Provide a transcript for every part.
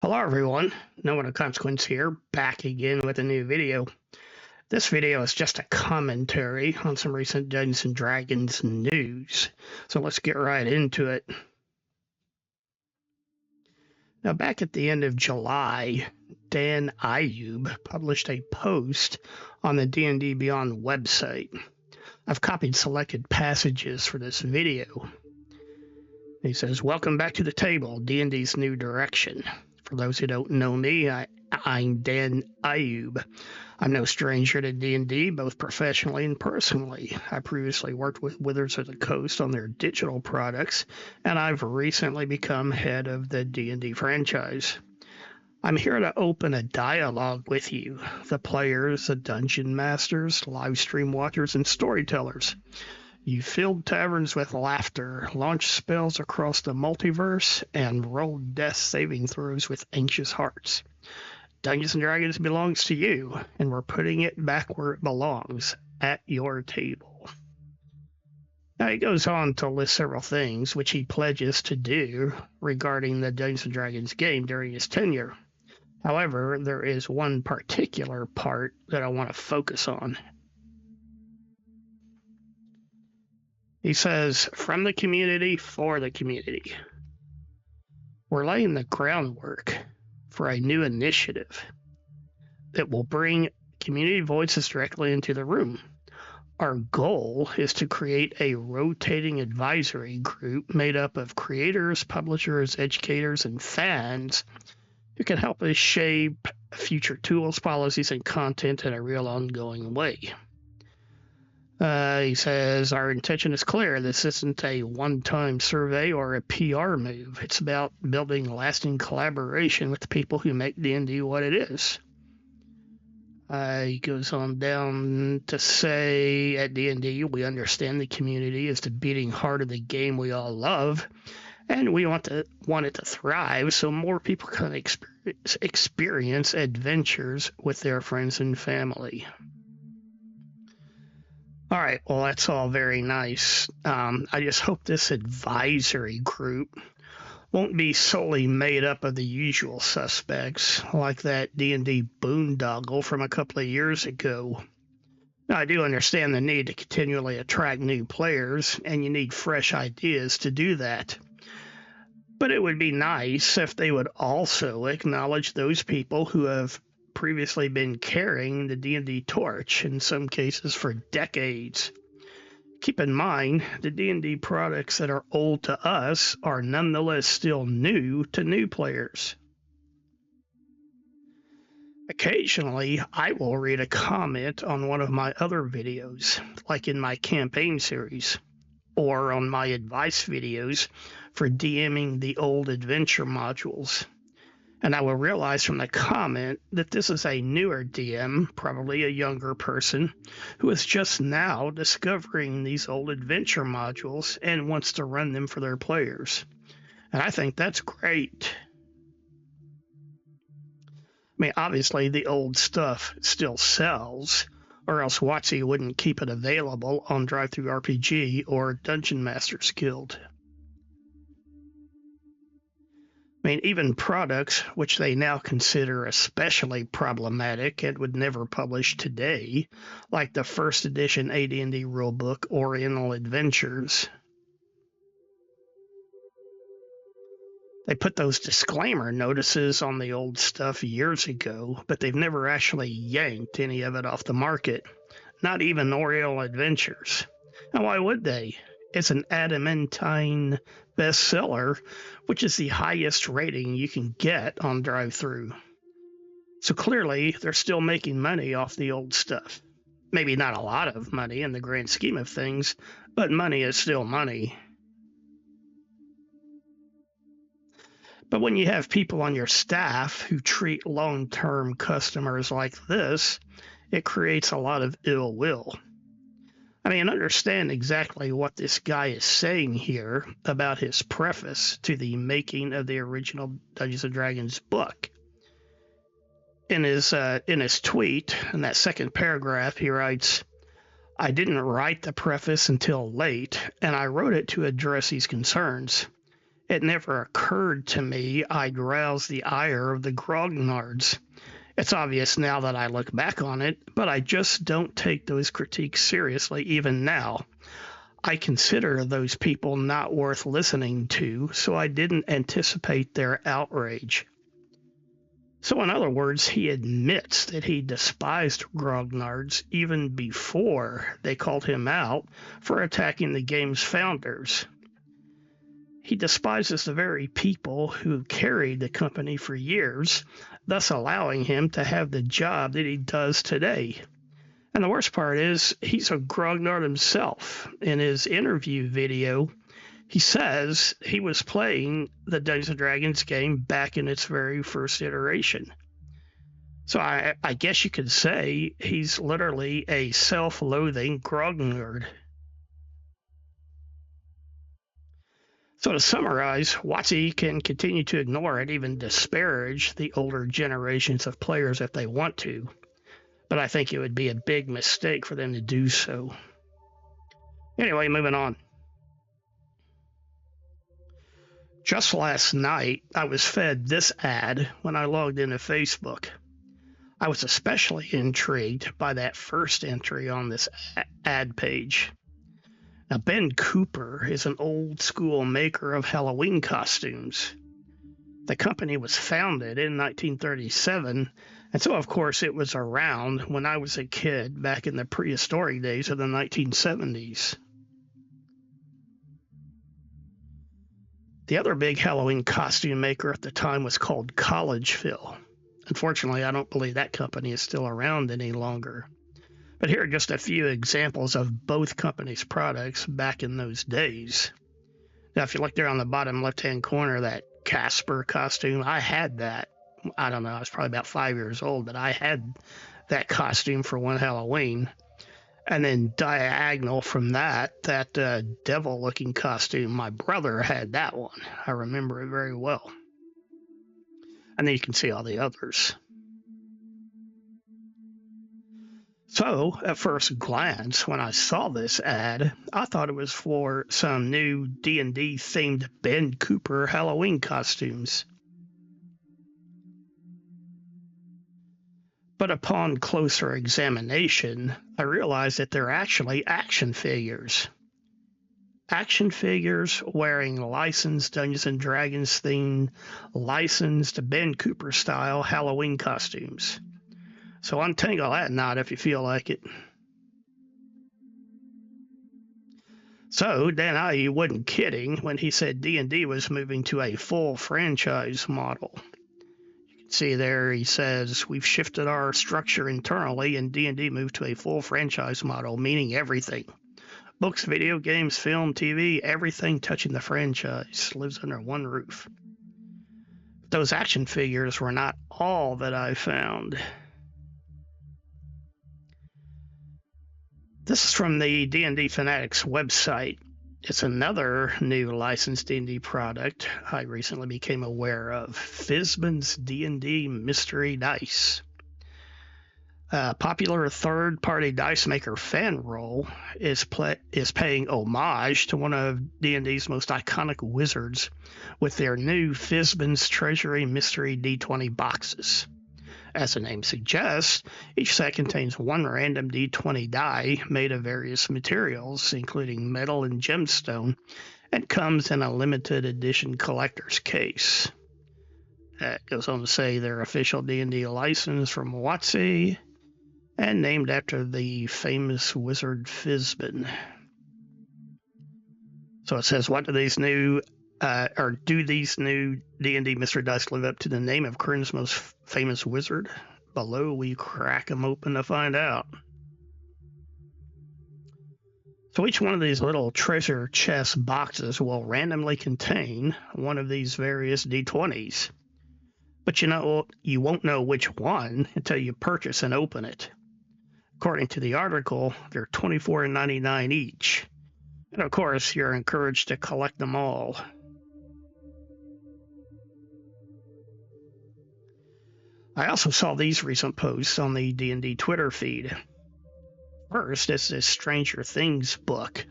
Hello everyone, No One of Consequence here, back again with a new video. This video is just a commentary on some recent Dungeons & Dragons news, so let's get right into it. Now back at the end of July, Dan Ayub published a post on the D&D Beyond website. I've copied selected passages for this video. He says, "Welcome back to the table, D&D's new direction. For those who don't know me, I'm Dan Ayub. I'm no stranger to D&D, both professionally and personally. I previously worked with Wizards of the Coast on their digital products, and I've recently become head of the D&D franchise. I'm here to open a dialogue with you, the players, the dungeon masters, live stream watchers, and storytellers. You filled taverns with laughter, launched spells across the multiverse, and rolled death saving throws with anxious hearts. Dungeons & Dragons belongs to you, and we're putting it back where it belongs, at your table." Now he goes on to list several things which he pledges to do regarding the Dungeons & Dragons game during his tenure. However, there is one particular part that I want to focus on. He says, "From the community, for the community. We're laying the groundwork for a new initiative that will bring community voices directly into the room. Our goal is to create a rotating advisory group made up of creators, publishers, educators, and fans who can help us shape future tools, policies, and content in a real ongoing way." He says, "Our intention is clear. This isn't a one-time survey or a PR move. It's about building lasting collaboration with the people who make D&D what it is." He goes on down to say, "At D&D, we understand the community is the beating heart of the game we all love, and we want it to thrive so more people can experience adventures with their friends and family." All right, well, that's all very nice. I just hope this advisory group won't be solely made up of the usual suspects, like that D&D boondoggle from a couple of years ago. Now, I do understand the need to continually attract new players, and you need fresh ideas to do that. But it would be nice if they would also acknowledge those people who have previously been carrying the D&D torch, in some cases for decades. Keep in mind, the D&D products that are old to us are nonetheless still new to new players. Occasionally, I will read a comment on one of my other videos, like in my campaign series, or on my advice videos for DMing the old adventure modules. And I will realize from the comment that this is a newer DM, probably a younger person, who is just now discovering these old adventure modules and wants to run them for their players. And I think that's great. I mean, obviously the old stuff still sells, or else WotC wouldn't keep it available on DriveThruRPG or Dungeon Masters Guild. I mean, even products which they now consider especially problematic and would never publish today, like the first edition AD&D rulebook Oriental Adventures. They put those disclaimer notices on the old stuff years ago, but they've never actually yanked any of it off the market, not even Oriental Adventures. And why would they? It's an adamantine bestseller, which is the highest rating you can get on DriveThru. So clearly, they're still making money off the old stuff. Maybe not a lot of money in the grand scheme of things, but money is still money. But when you have people on your staff who treat long-term customers like this, it creates a lot of ill will. I mean, understand exactly what this guy is saying here about his preface to the making of the original Dungeons & Dragons book. In his tweet, in that second paragraph, he writes, "I didn't write the preface until late, and I wrote it to address these concerns. It never occurred to me I'd rouse the ire of the grognards. It's obvious now that I look back on it, but I just don't take those critiques seriously even now. I consider those people not worth listening to, so I didn't anticipate their outrage. So in other words, he admits that he despised grognards even before they called him out for attacking the game's founders. He despises the very people who carried the company for years, thus allowing him to have the job that he does today. And the worst part is, he's a grognard himself. In his interview video, he says he was playing the Dungeons & Dragons game back in its very first iteration. So I guess you could say he's literally a self-loathing grognard. So to summarize, WotC can continue to ignore and even disparage the older generations of players if they want to, but I think it would be a big mistake for them to do so. Anyway, moving on. Just last night, I was fed this ad when I logged into Facebook. I was especially intrigued by that first entry on this ad page. Now, Ben Cooper is an old-school maker of Halloween costumes. The company was founded in 1937, and so, of course, it was around when I was a kid back in the prehistoric days of the 1970s. The other big Halloween costume maker at the time was called Collegeville. Unfortunately, I don't believe that company is still around any longer. But here are just a few examples of both companies' products back in those days. Now, if you look there on the bottom left-hand corner, that Casper costume, I had that. I don't know, I was probably about 5 years old, but I had that costume for one Halloween. And then diagonal from that devil-looking costume, my brother had that one. I remember it very well. And then you can see all the others. So, at first glance, when I saw this ad, I thought it was for some new D&D themed Ben Cooper Halloween costumes. But upon closer examination, I realized that they're actually action figures. Action figures wearing licensed Dungeons & Dragons themed, licensed Ben Cooper style Halloween costumes. So untangle that knot if you feel like it. So Dan IU wasn't kidding when he said D&D was moving to a full franchise model. You can see there he says, we've shifted our structure internally and D&D moved to a full franchise model, meaning everything. Books, video games, film, TV, everything touching the franchise lives under one roof. Those action figures were not all that I found. This is from the D&D Fanatics website. It's another new licensed D&D product I recently became aware of, Fizban's D&D Mystery Dice. Popular third-party dice maker FanRoll is paying homage to one of D&D's most iconic wizards with their new Fizban's Treasury Mystery D20 boxes. As the name suggests, each set contains one random D20 die made of various materials, including metal and gemstone, and comes in a limited edition collector's case. That goes on to say their official D&D license from WotC, and named after the famous wizard Fizban. So it says, what do these new D&D Mystery Dice live up to the name of Kryn's most famous wizard? Below, we crack them open to find out. So each one of these little treasure chest boxes will randomly contain one of these various D20s. But you won't know which one until you purchase and open it. According to the article, they're $24.99 each. And of course, you're encouraged to collect them all. I also saw these recent posts on the D&D Twitter feed. First is this Stranger Things book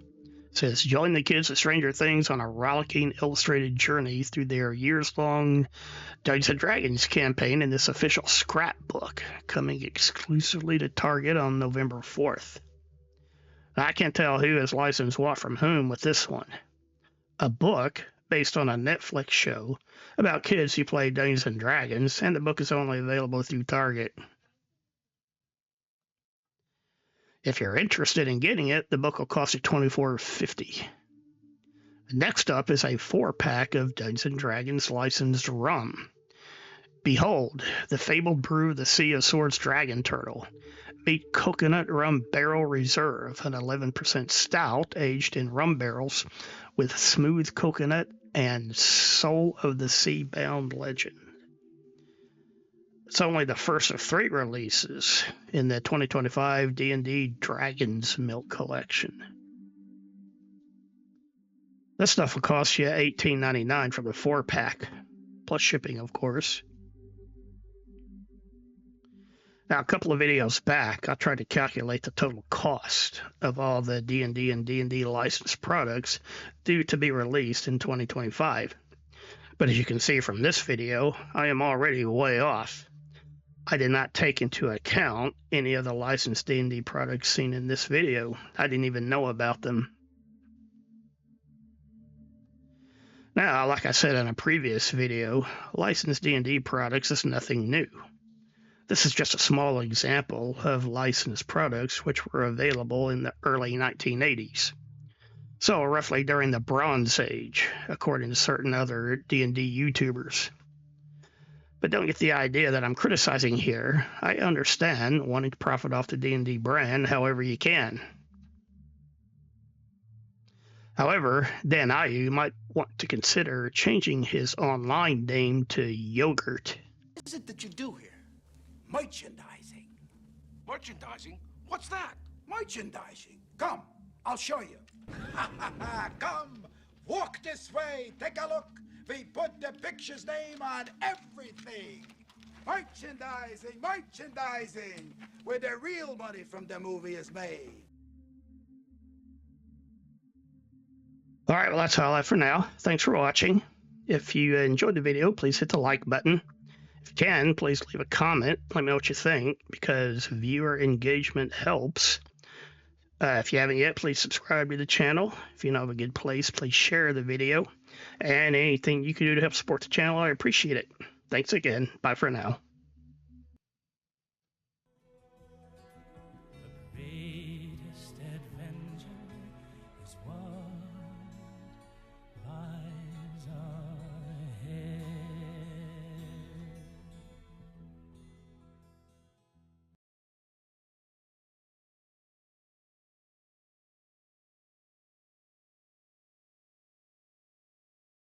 It says, join the kids of Stranger Things on a rollicking illustrated journey through their years-long Dungeons & Dragons campaign in this official scrapbook, coming exclusively to Target on November 4th. Now, I can't tell who has licensed what from whom with this one. A book based on a Netflix show about kids who play Dungeons & Dragons, and the book is only available through Target. If you're interested in getting it, the book will cost you $24.50. Next up is a 4-pack of Dungeons & Dragons licensed rum. Behold, the fabled brew of the Sea of Swords Dragon Turtle. Meet Coconut Rum Barrel Reserve, an 11% stout aged in rum barrels with smooth coconut and Soul of the Sea bound legend. It's only the first of 3 releases in the 2025 D&D Dragon's Milk Collection. This stuff will cost you $18.99 for the 4-pack, plus shipping, of course. Now, a couple of videos back, I tried to calculate the total cost of all the D&D and D&D licensed products due to be released in 2025. But as you can see from this video, I am already way off. I did not take into account any of the licensed D&D products seen in this video. I didn't even know about them. Now, like I said in a previous video, licensed D&D products is nothing new. This is just a small example of licensed products which were available in the early 1980s. So roughly during the Bronze Age, according to certain other D&D YouTubers. But don't get the idea that I'm criticizing here. I understand wanting to profit off the D&D brand however you can. However, Dan Ayu might want to consider changing his online name to Yogurt. What is it that you do here? Merchandising. Merchandising? What's that? Merchandising. Come, I'll show you. Come, walk this way, take a look. We put the picture's name on everything. Merchandising, merchandising, where the real money from the movie is made. All right, well, that's all I have for now. Thanks for watching. If you enjoyed the video, please hit the like button. If you can, please leave a comment. Let me know what you think, because viewer engagement helps. If you haven't yet, please subscribe to the channel. If you know of a good place, please share the video. And anything you can do to help support the channel, I appreciate it. Thanks again. Bye for now.